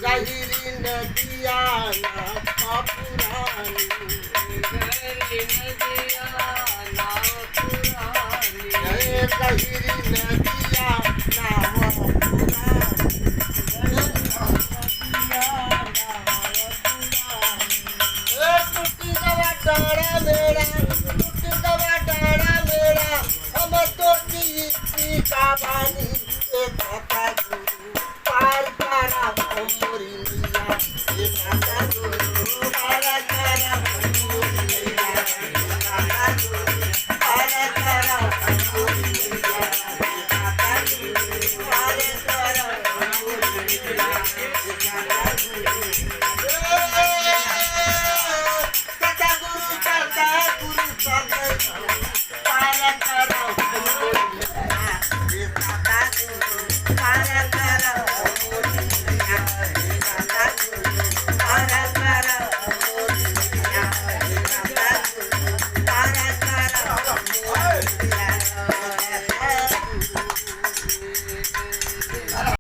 गहिरी नदिया ना पुरानी गहिरी नदिया ना पुरानी टूटी दवा डाड़ा मेरा टूटी दवा डाड़ा मेरा हम तो की का बानी एक पार करा मोरी मिया एक